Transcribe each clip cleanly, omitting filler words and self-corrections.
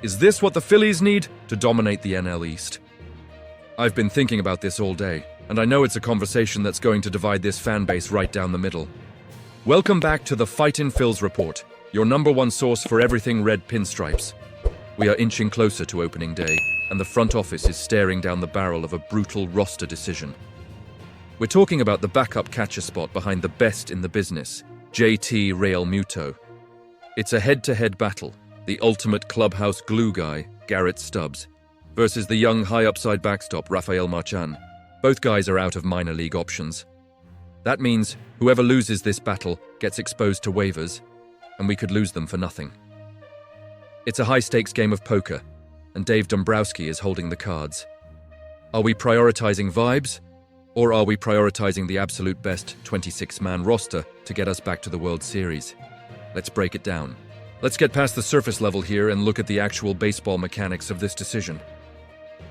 Is this what the Phillies need to dominate the NL East? I've been thinking about this all day, and I know it's a conversation that's going to divide this fan base right down the middle. Welcome back to the Fightin Phils report, your number one source for everything red pinstripes. We are inching closer to opening day, and the front office is staring down the barrel of a brutal roster decision. We're talking about the backup catcher spot behind the best in the business, JT Realmuto. It's a head-to-head battle, the ultimate clubhouse glue guy, Garrett Stubbs, versus the young high-upside backstop, Rafael Marchan. Both guys are out of minor league options. That means whoever loses this battle gets exposed to waivers, and we could lose them for nothing. It's a high-stakes game of poker, and Dave Dombrowski is holding the cards. Are we prioritizing vibes, or are we prioritizing the absolute best 26-man roster to get us back to the World Series? Let's break it down. Let's get past the surface level here and look at the actual baseball mechanics of this decision.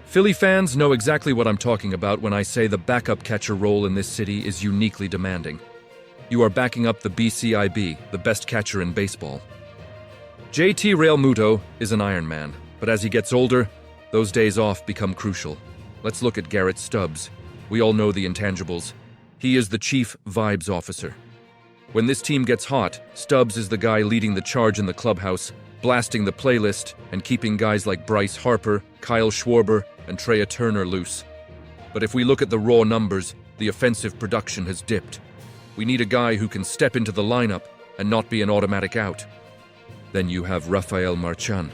Philly fans know exactly what I'm talking about when I say the backup catcher role in this city is uniquely demanding. You are backing up the BCIB, the best catcher in baseball. JT Realmuto is an Iron Man, but as he gets older, those days off become crucial. Let's look at Garrett Stubbs. We all know the intangibles. He is the chief vibes officer. When this team gets hot, Stubbs is the guy leading the charge in the clubhouse, blasting the playlist, and keeping guys like Bryce Harper, Kyle Schwarber, and Trea Turner loose. But if we look at the raw numbers, the offensive production has dipped. We need a guy who can step into the lineup and not be an automatic out. Then you have Rafael Marchan.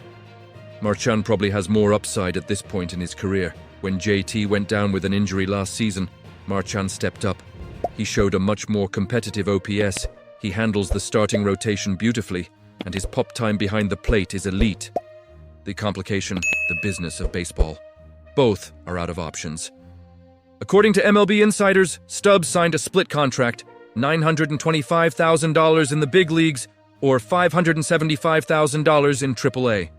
Marchan probably has more upside at this point in his career. When JT went down with an injury last season, Marchan stepped up. He showed a much more competitive OPS, he handles the starting rotation beautifully, and his pop time behind the plate is elite. The complication, the business of baseball. Both are out of options. According to MLB insiders, Stubbs signed a split contract, $925,000 in the big leagues, or $575,000 in AAA.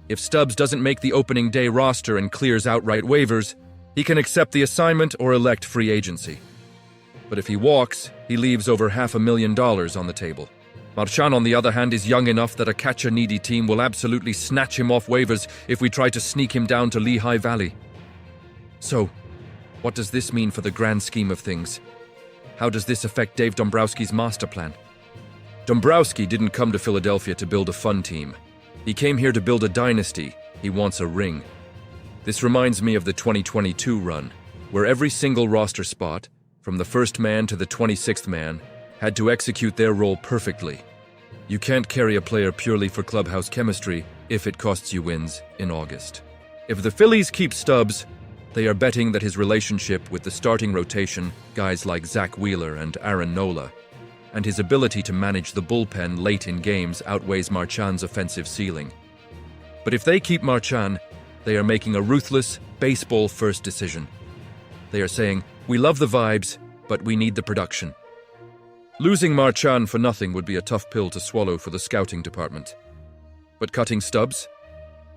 If Stubbs doesn't make the opening day roster and clears outright waivers, he can accept the assignment or elect free agency. But if he walks, he leaves over $500,000 on the table. Marchan, on the other hand, is young enough that a catcher-needy team will absolutely snatch him off waivers if we try to sneak him down to Lehigh Valley. So, what does this mean for the grand scheme of things? How does this affect Dave Dombrowski's master plan? Dombrowski didn't come to Philadelphia to build a fun team. He came here to build a dynasty. He wants a ring. This reminds me of the 2022 run, where every single roster spot, from the first man to the 26th man, had to execute their role perfectly. You can't carry a player purely for clubhouse chemistry if it costs you wins in August. If the Phillies keep Stubbs, they are betting that his relationship with the starting rotation, guys like Zack and Nola, and his ability to manage the bullpen late in games outweighs Marchan's offensive ceiling. But if they keep Marchan, they are making a ruthless, baseball-first decision. They are saying, we love the vibes, but we need the production. Losing Marchan for nothing would be a tough pill to swallow for the scouting department. But cutting Stubbs?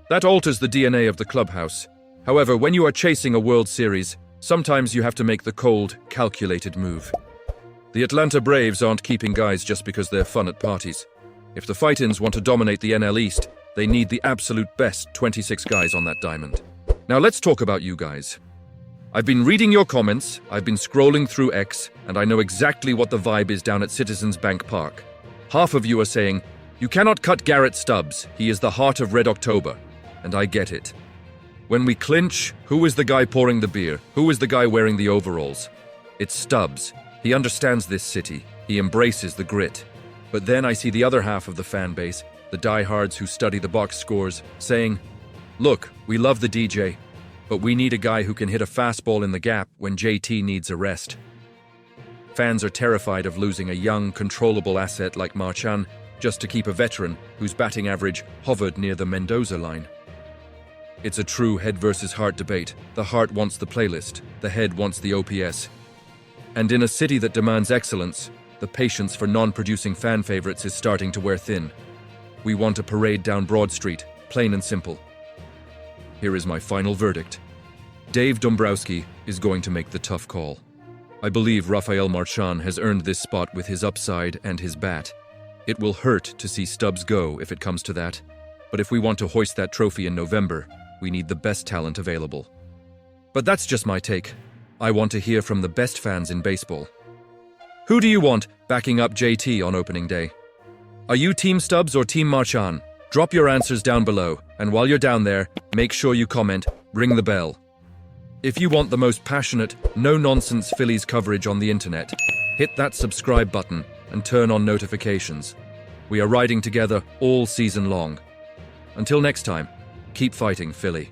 That alters the DNA of the clubhouse. However, when you are chasing a World Series, sometimes you have to make the cold, calculated move. The Atlanta Braves aren't keeping guys just because they're fun at parties. If the Phitins want to dominate the NL East, they need the absolute best 26 guys on that diamond. Now let's talk about you guys. I've been reading your comments, I've been scrolling through X, and I know exactly what the vibe is down at Citizens Bank Park. Half of you are saying, you cannot cut Garrett Stubbs, he is the heart of Red October. And I get it. When we clinch, who is the guy pouring the beer? Who is the guy wearing the overalls? It's Stubbs. He understands this city. He embraces the grit. But then I see the other half of the fan base, the diehards who study the box scores, saying, look, we love the DJ, but we need a guy who can hit a fastball in the gap when JT needs a rest. Fans are terrified of losing a young, controllable asset like Marchan just to keep a veteran whose batting average hovered near the Mendoza line. It's a true head versus heart debate. The heart wants the playlist, the head wants the OPS. And in a city that demands excellence, the patience for non-producing fan favorites is starting to wear thin. We want a parade down Broad Street, plain and simple. Here is my final verdict. Dave Dombrowski is going to make the tough call. I believe Rafael Marchan has earned this spot with his upside and his bat. It will hurt to see Stubbs go if it comes to that. But if we want to hoist that trophy in November, we need the best talent available. But that's just my take. I want to hear from the best fans in baseball. Who do you want backing up JT on opening day? Are you Team Stubbs or Team Marchan? Drop your answers down below, and while you're down there, make sure you comment, ring the bell. If you want the most passionate, no-nonsense Phillies coverage on the internet, hit that subscribe button and turn on notifications. We are riding together all season long. Until next time, keep fighting, Philly.